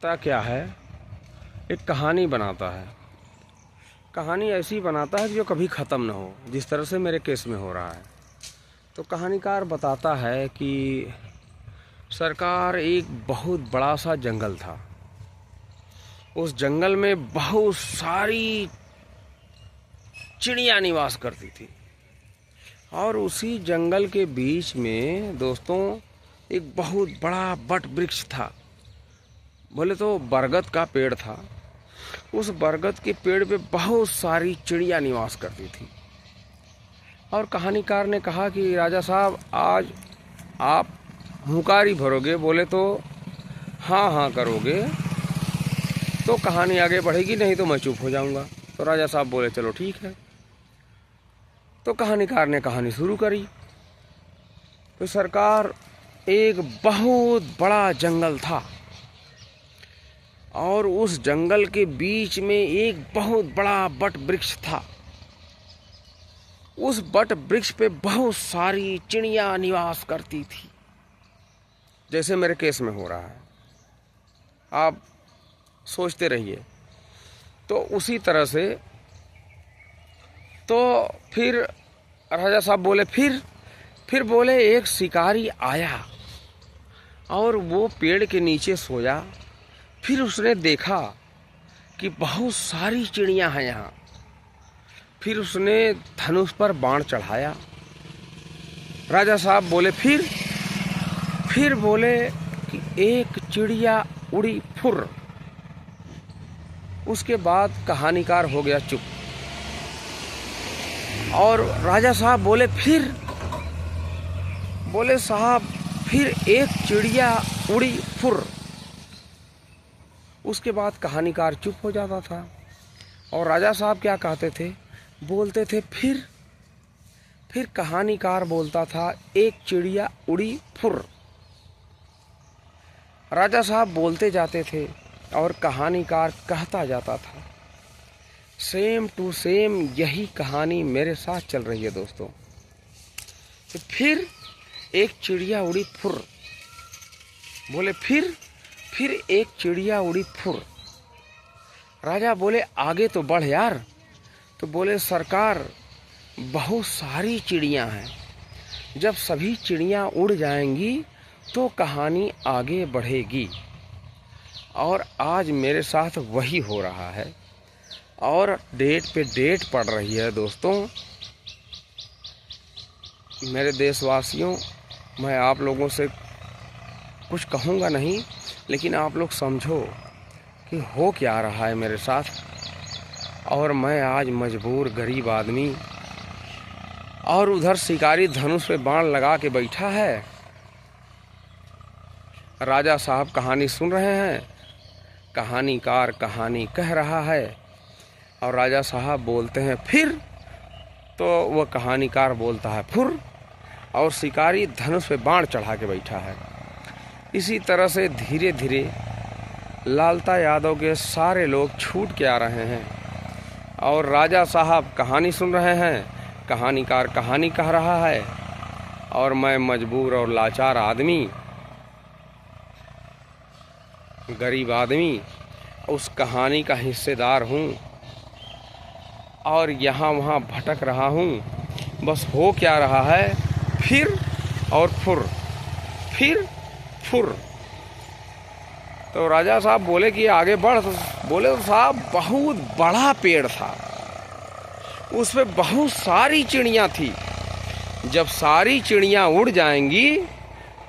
होता क्या है, एक कहानी बनाता है। कहानी ऐसी बनाता है कि जो कभी ख़त्म ना हो, जिस तरह से मेरे केस में हो रहा है। तो कहानीकार बताता है कि सरकार एक बहुत बड़ा सा जंगल था। उस जंगल में बहुत सारी चिड़िया निवास करती थी और उसी जंगल के बीच में दोस्तों एक बहुत बड़ा बट वृक्ष था। बोले तो बरगद का पेड़ था। उस बरगद के पेड़ पे बहुत सारी चिड़िया निवास करती थी। और कहानीकार ने कहा कि राजा साहब, आज आप हुंकारी भरोगे, बोले तो हाँ हाँ करोगे तो कहानी आगे बढ़ेगी, नहीं तो मैं चुप हो जाऊंगा। तो राजा साहब बोले चलो ठीक है। तो कहानीकार ने कहानी शुरू करी। तो सरकार, एक बहुत बड़ा जंगल था और उस जंगल के बीच में एक बहुत बड़ा बट वृक्ष था। उस बट वृक्ष पे बहुत सारी चिड़िया निवास करती थी, जैसे मेरे केस में हो रहा है। आप सोचते रहिए। तो उसी तरह से तो फिर राजा साहब बोले फिर बोले एक शिकारी आया और वो पेड़ के नीचे सोया। फिर उसने देखा कि बहुत सारी चिड़िया हैं यहाँ। फिर उसने धनुष पर बाण चढ़ाया। राजा साहब बोले फिर बोले कि एक चिड़िया उड़ी फुर। उसके बाद कहानीकार हो गया चुप। और राजा साहब बोले साहब फिर एक चिड़िया उड़ी फुर। उसके बाद कहानीकार चुप हो जाता था। और राजा साहब क्या कहते थे, बोलते थे फिर कहानीकार बोलता था एक चिड़िया उड़ी फुर। राजा साहब बोलते जाते थे और कहानीकार कहता जाता था। सेम टू सेम यही कहानी मेरे साथ चल रही है दोस्तों। तो फिर एक चिड़िया उड़ी फुर। बोले फिर एक चिड़िया उड़ी फुर। राजा बोले आगे तो बढ़ यार। तो बोले सरकार, बहुत सारी चिड़िया हैं, जब सभी चिड़िया उड़ जाएंगी तो कहानी आगे बढ़ेगी। और आज मेरे साथ वही हो रहा है और डेट पे डेट पड़ रही है दोस्तों। मेरे देशवासियों, मैं आप लोगों से कुछ कहूँगा नहीं, लेकिन आप लोग समझो कि हो क्या रहा है मेरे साथ। और मैं आज मजबूर गरीब आदमी, और उधर शिकारी धनुष पे बाण लगा के बैठा है। राजा साहब कहानी सुन रहे हैं, कहानीकार कहानी कह रहा है और राजा साहब बोलते हैं फिर, तो वह कहानीकार बोलता है फुर, और शिकारी धनुष पे बाण चढ़ा के बैठा है। इसी तरह से धीरे धीरे लालता यादव के सारे लोग छूट के आ रहे हैं और राजा साहब कहानी सुन रहे हैं, कहानीकार कहानी कह रहा है और मैं मजबूर और लाचार आदमी, गरीब आदमी उस कहानी का हिस्सेदार हूँ और यहाँ वहाँ भटक रहा हूँ। बस हो क्या रहा है, फिर और फुर, फिर फुर। तो राजा साहब बोले कि आगे बढ़। तो बोले तो साहब बहुत बड़ा पेड़ था, उस पे बहुत सारी चिड़िया थी, जब सारी चिड़िया उड़ जाएंगी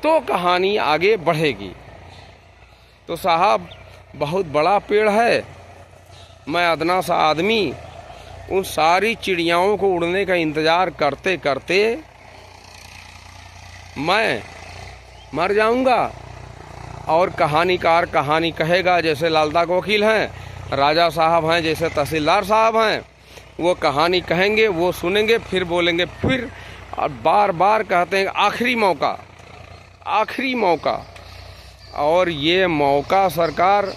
तो कहानी आगे बढ़ेगी। तो साहब बहुत बड़ा पेड़ है, मैं अदना सा आदमी उन सारी चिड़ियाओं को उड़ने का इंतज़ार करते करते मैं मर जाऊंगा। और कहानीकार कहानी कहेगा, जैसे लालता के वकील हैं, राजा साहब हैं, जैसे तहसीलदार साहब हैं, वो कहानी कहेंगे, वो सुनेंगे, फिर बोलेंगे फिर, और बार बार कहते हैं आखिरी मौका, आखिरी मौका। और ये मौका सरकार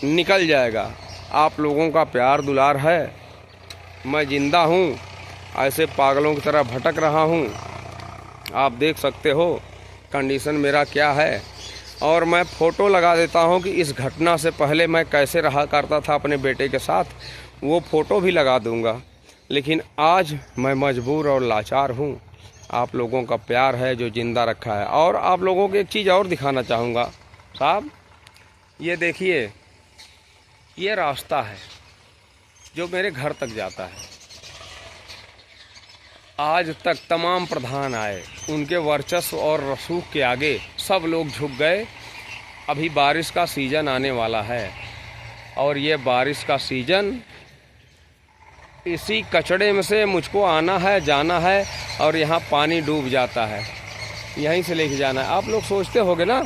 निकल जाएगा। आप लोगों का प्यार दुलार है, मैं जिंदा हूँ, ऐसे पागलों की तरह भटक रहा हूँ। आप देख सकते हो कंडीशन मेरा क्या है। और मैं फ़ोटो लगा देता हूँ कि इस घटना से पहले मैं कैसे रहा करता था अपने बेटे के साथ, वो फ़ोटो भी लगा दूँगा। लेकिन आज मैं मजबूर और लाचार हूँ। आप लोगों का प्यार है जो ज़िंदा रखा है। और आप लोगों को एक चीज़ और दिखाना चाहूँगा साहब, ये देखिए, ये रास्ता है जो मेरे घर तक जाता है। आज तक तमाम प्रधान आए, उनके वर्चस्व और रसूख के आगे सब लोग झुक गए। अभी बारिश का सीज़न आने वाला है और ये बारिश का सीज़न, इसी कचड़े में से मुझको आना है, जाना है, और यहाँ पानी डूब जाता है, यहीं से लेके जाना है। आप लोग सोचते होगे ना,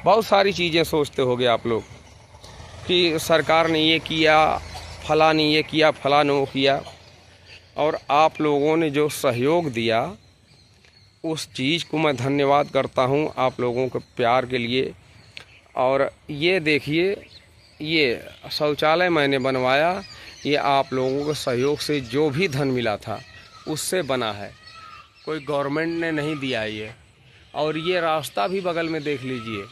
बहुत सारी चीज़ें सोचते होगे आप लोग कि सरकार ने ये किया, फला ने ये किया, फला ने वो किया। और आप लोगों ने जो सहयोग दिया, उस चीज़ को मैं धन्यवाद करता हूँ आप लोगों के प्यार के लिए। और ये देखिए, ये शौचालय मैंने बनवाया, ये आप लोगों के सहयोग से जो भी धन मिला था उससे बना है, कोई गवर्नमेंट ने नहीं दिया ये। और ये रास्ता भी बगल में देख लीजिए,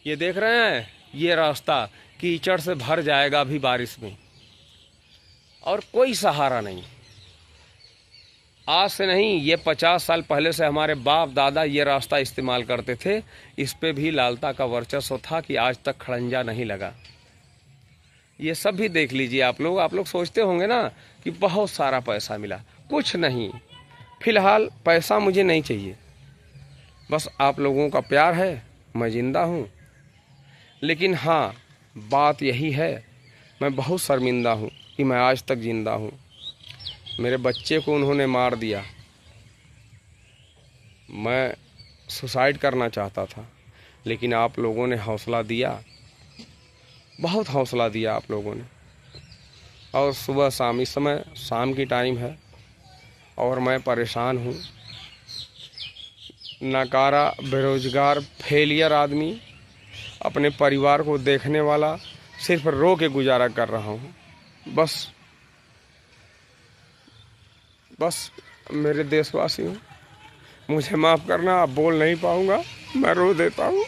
ये देख रहे हैं, ये रास्ता कीचड़ से भर जाएगा अभी बारिश में, और कोई सहारा नहीं। आज से नहीं, ये 50 साल पहले से हमारे बाप दादा ये रास्ता इस्तेमाल करते थे। इस पे भी लालता का वर्चस्व था कि आज तक खड़ंजा नहीं लगा। ये सब भी देख लीजिए आप लोग सोचते होंगे ना कि बहुत सारा पैसा मिला, कुछ नहीं। फिलहाल पैसा मुझे नहीं चाहिए, बस आप लोगों का प्यार है, मैं ज़िंदा हूँ। लेकिन हाँ, बात यही है, मैं बहुत शर्मिंदा हूँ कि मैं आज तक ज़िंदा हूँ। मेरे बच्चे को उन्होंने मार दिया, मैं सुसाइड करना चाहता था, लेकिन आप लोगों ने हौसला दिया, बहुत हौसला दिया आप लोगों ने। और सुबह शाम, इस समय शाम की टाइम है और मैं परेशान हूँ, नकारा, बेरोजगार, फेलियर आदमी, अपने परिवार को देखने वाला, सिर्फ रो के गुजारा कर रहा हूँ। बस मेरे देशवासियों, मुझे माफ़ करना, अब बोल नहीं पाऊँगा, मैं रो देता हूँ,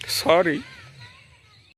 सॉरी।